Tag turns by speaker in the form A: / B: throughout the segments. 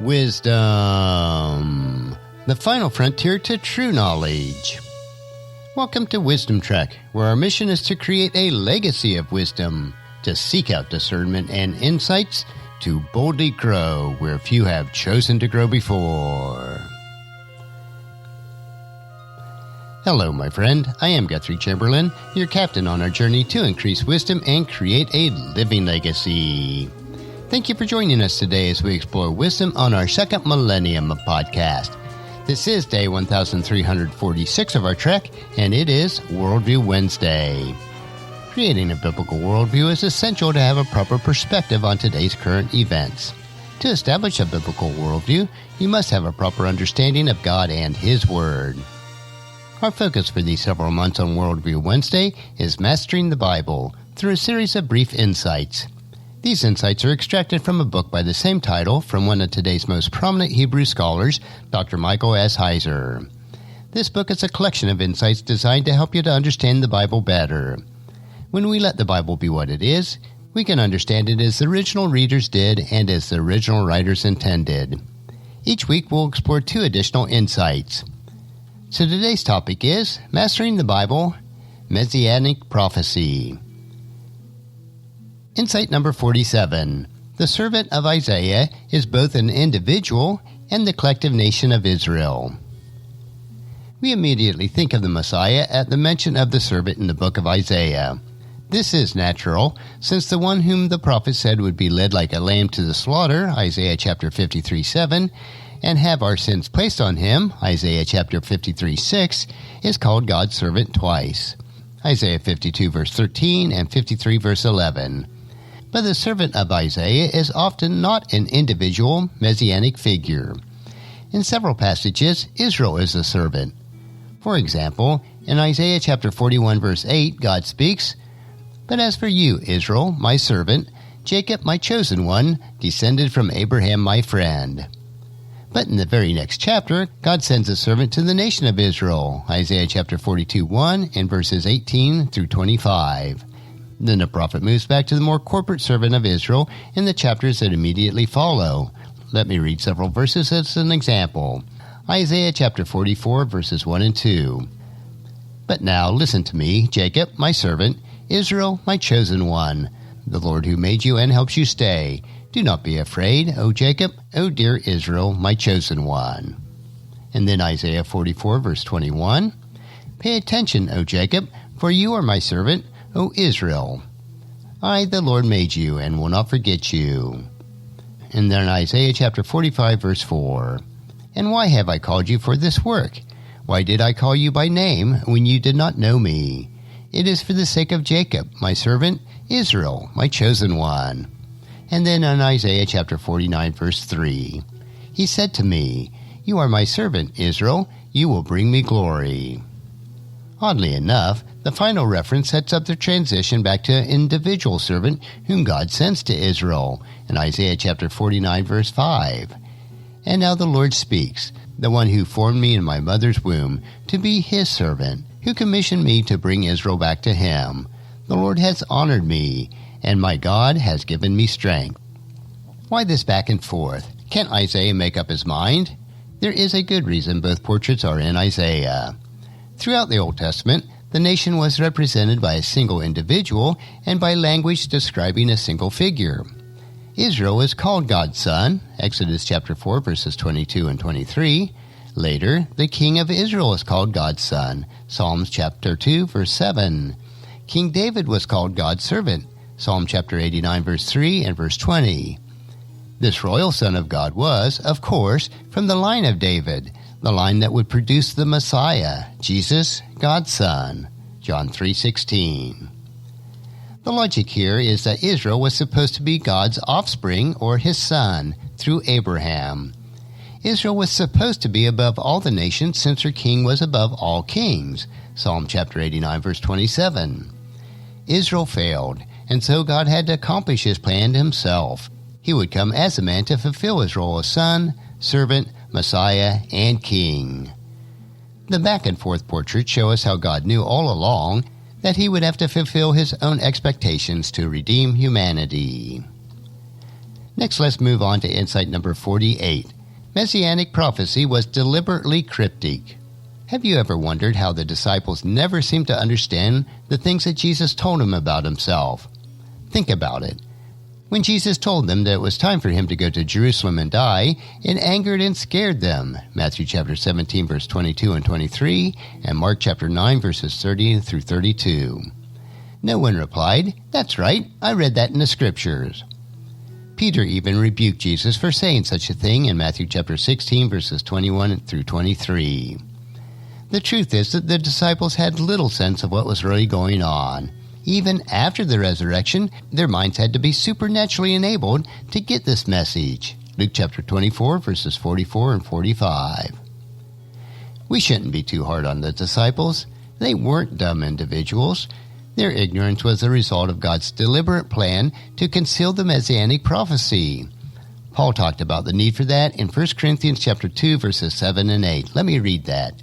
A: Wisdom, the final frontier to true knowledge. Welcome to Wisdom Trek, where our mission is to create a legacy of wisdom, to seek out discernment and insights, to boldly grow where few have chosen to grow before. Hello, my friend. I am Guthrie Chamberlain, your captain on our journey to increase wisdom and create a living legacy. Thank you for joining us today as we explore wisdom on our second millennium podcast. This is day 1346 of our trek, and it is Worldview Wednesday. Creating a biblical worldview is essential to have a proper perspective on today's current events. To establish a biblical worldview, you must have a proper understanding of God and His Word. Our focus for these several months on Worldview Wednesday is Mastering the Bible through a series of brief insights. These insights are extracted from a book by the same title from one of today's most prominent Hebrew scholars, Dr. Micheal S. Heiser. This book is a collection of insights designed to help you to understand the Bible better. When we let the Bible be what it is, we can understand it as the original readers did and as the original writers intended. Each week we'll explore 2 additional insights. So today's topic is Mastering the Bible, Messianic Prophecy. Insight number 47. The servant of Isaiah is both an individual and the collective nation of Israel. We immediately think of the Messiah at the mention of the servant in the book of Isaiah. This is natural, since the one whom the prophet said would be led like a lamb to the slaughter, Isaiah chapter 53:7, and have our sins placed on him, Isaiah chapter 53:6, is called God's servant twice, Isaiah 52 verse 13 and 53 verse 11. But the servant of Isaiah is often not an individual messianic figure. In several passages, Israel is the servant. For example, in Isaiah chapter 41 verse 8, God speaks, "But as for you, Israel, my servant, Jacob, my chosen one, descended from Abraham, my friend." But in the very next chapter, God sends a servant to the nation of Israel, Isaiah chapter 42:1 and verses 18 through 25. Then the prophet moves back to the more corporate servant of Israel in the chapters that immediately follow. Let me read several verses as an example. Isaiah chapter 44 verses 1 and 2. "But now listen to me, Jacob, my servant, Israel, my chosen one, the Lord who made you and helps you stay. Do not be afraid, O Jacob, O dear Israel, my chosen one." And then Isaiah 44 verse 21. "Pay attention, O Jacob, for you are my servant, O Israel. I, the Lord, made you and will not forget you." And then Isaiah chapter 45 verse 4. "And why have I called you for this work? Why did I call you by name when you did not know me? It is for the sake of Jacob, my servant, Israel, my chosen one." And then in Isaiah chapter 49 verse 3. "He said to me, you are my servant, Israel, you will bring me glory." Oddly enough, the final reference sets up the transition back to an individual servant whom God sends to Israel in Isaiah chapter 49 verse 5. "And now the Lord speaks, the one who formed me in my mother's womb, to be his servant, who commissioned me to bring Israel back to him. The Lord has honored me, and my God has given me strength." Why this back and forth? Can't Isaiah make up his mind? There is a good reason both portraits are in Isaiah. Throughout the Old Testament, the nation was represented by a single individual and by language describing a single figure. Israel is called God's son, Exodus chapter 4 verses 22 and 23. Later, the king of Israel is called God's son, Psalms chapter 2 verse 7. King David was called God's servant, Psalm chapter 89 verse 3 and verse 20. This royal son of God was, of course, from the line of David, the line that would produce the Messiah, Jesus, God's son, John 3:16. The logic here is that Israel was supposed to be God's offspring or his son through Abraham. Israel was supposed to be above all the nations since her king was above all kings, Psalm chapter 89 verse 27. Israel failed, and so God had to accomplish his plan himself. He would come as a man to fulfill his role as son, servant, Messiah, and king. The back and forth portraits show us how God knew all along that he would have to fulfill his own expectations to redeem humanity. Next, let's move on to insight number 48. Messianic prophecy was deliberately cryptic. Have you ever wondered how the disciples never seemed to understand the things that Jesus told them about himself? Think about it. When Jesus told them that it was time for him to go to Jerusalem and die, it angered and scared them. Matthew chapter 17, verse 22 and 23, and Mark chapter 9, verses 30 through 32. No one replied, "That's right, I read that in the Scriptures." Peter even rebuked Jesus for saying such a thing in Matthew chapter 16, verses 21 through 23. The truth is that the disciples had little sense of what was really going on. Even after the resurrection, their minds had to be supernaturally enabled to get this message. Luke chapter 24, verses 44 and 45. We shouldn't be too hard on the disciples. They weren't dumb individuals. Their ignorance was the result of God's deliberate plan to conceal the Messianic prophecy. Paul talked about the need for that in 1 Corinthians chapter 2, verses 7 and 8. Let me read that.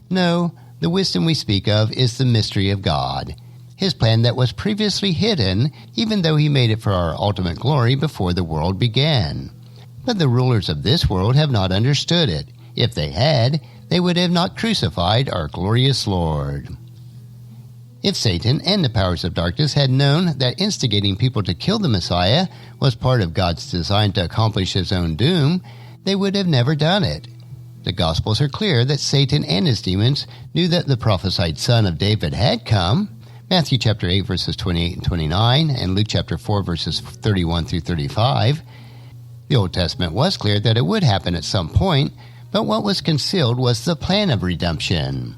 A: No, the wisdom we speak of is the mystery of God, his plan that was previously hidden, even though he made it for our ultimate glory before the world began. But the rulers of this world have not understood it. If they had, they would have not crucified our glorious Lord. If Satan and the powers of darkness had known that instigating people to kill the Messiah was part of God's design to accomplish his own doom, they would have never done it. The Gospels are clear that Satan and his demons knew that the prophesied Son of David had come. Matthew chapter 8, verses 28 and 29, and Luke chapter 4, verses 31 through 35. The Old Testament was clear that it would happen at some point, but what was concealed was the plan of redemption.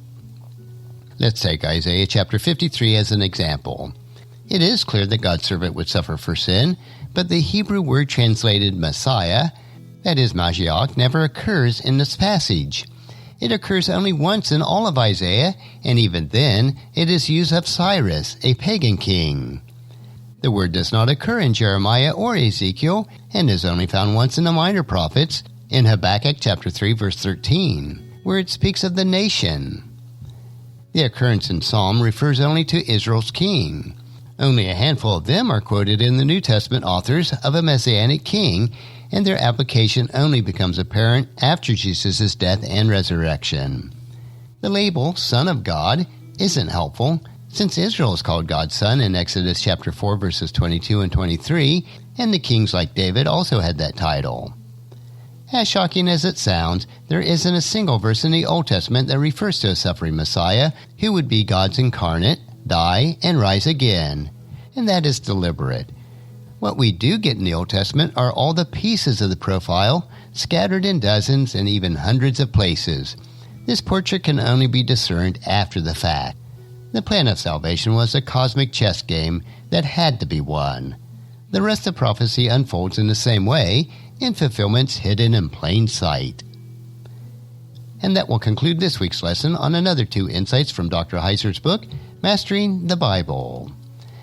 A: Let's take Isaiah chapter 53 as an example. It is clear that God's servant would suffer for sin, but the Hebrew word translated Messiah, that is Mashiach, never occurs in this passage. It occurs only once in all of Isaiah, and even then, it is used of Cyrus, a pagan king. The word does not occur in Jeremiah or Ezekiel, and is only found once in the minor prophets, in Habakkuk chapter 3, verse 13, where it speaks of the nation. The occurrence in Psalm refers only to Israel's king. Only a handful of them are quoted in the New Testament authors of a Messianic king, and their application only becomes apparent after Jesus' death and resurrection. The label, Son of God, isn't helpful, since Israel is called God's son in Exodus chapter 4, verses 22 and 23, and the kings like David also had that title. As shocking as it sounds, there isn't a single verse in the Old Testament that refers to a suffering Messiah who would be God's incarnate, die, and rise again, and that is deliberate. What we do get in the Old Testament are all the pieces of the profile, scattered in dozens and even hundreds of places. This portrait can only be discerned after the fact. The plan of salvation was a cosmic chess game that had to be won. The rest of prophecy unfolds in the same way, in fulfillments hidden in plain sight. And that will conclude this week's lesson on another 2 insights from Dr. Heiser's book, Mastering the Bible.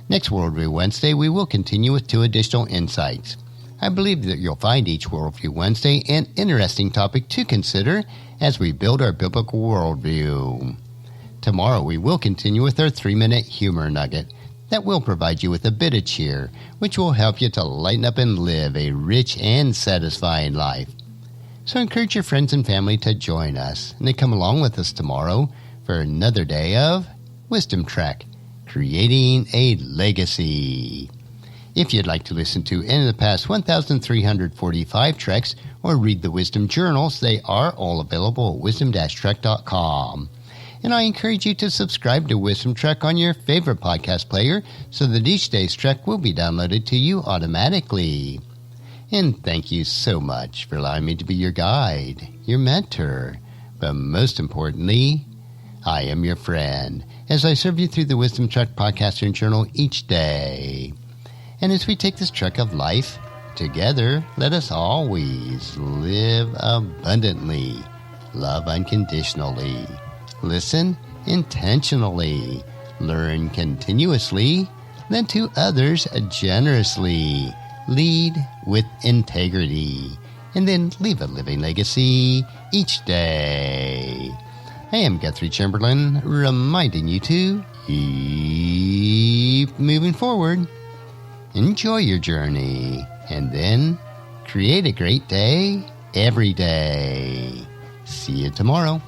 A: Next Worldview Wednesday, we will continue with 2 additional insights. I believe that you'll find each Worldview Wednesday an interesting topic to consider as we build our biblical worldview. Tomorrow, we will continue with our 3-minute humor nugget that will provide you with a bit of cheer, which will help you to lighten up and live a rich and satisfying life. So encourage your friends and family to join us, and to come along with us tomorrow for another day of Wisdom Trek, Creating a Legacy. If you'd like to listen to any of the past 1,345 treks or read the Wisdom Journals, they are all available at wisdom-trek.com. And I encourage you to subscribe to Wisdom Trek on your favorite podcast player so that each day's trek will be downloaded to you automatically. And thank you so much for allowing me to be your guide, your mentor, but most importantly, I am your friend as I serve you through the Wisdom Trek podcast and journal each day. And as we take this trek of life together, let us always live abundantly, love unconditionally, listen intentionally, learn continuously, lend to others generously, lead with integrity, and then leave a living legacy each day. I am Guthrie Chamberlain, reminding you to keep moving forward. Enjoy your journey. And then create a great day every day. See you tomorrow.